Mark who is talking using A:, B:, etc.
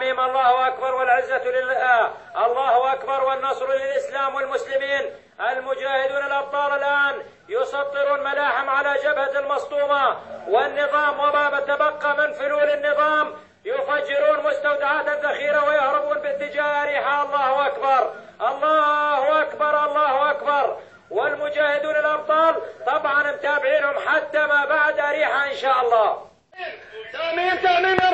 A: تعميم. الله أكبر والعزة لله. الله أكبر والنصر للإسلام والمسلمين. المجاهدون الأبطال الآن يسطرون ملاحم على جبهة المسطومة، والنظام وما تبقى من فلول النظام يفجرون مستودعات الذخيرة ويهربون باتجاه أريحة. الله أكبر الله أكبر الله أكبر. والمجاهدون الأبطال طبعا متابعينهم حتى ما بعد أريحة إن شاء الله.
B: تأمين تأمين.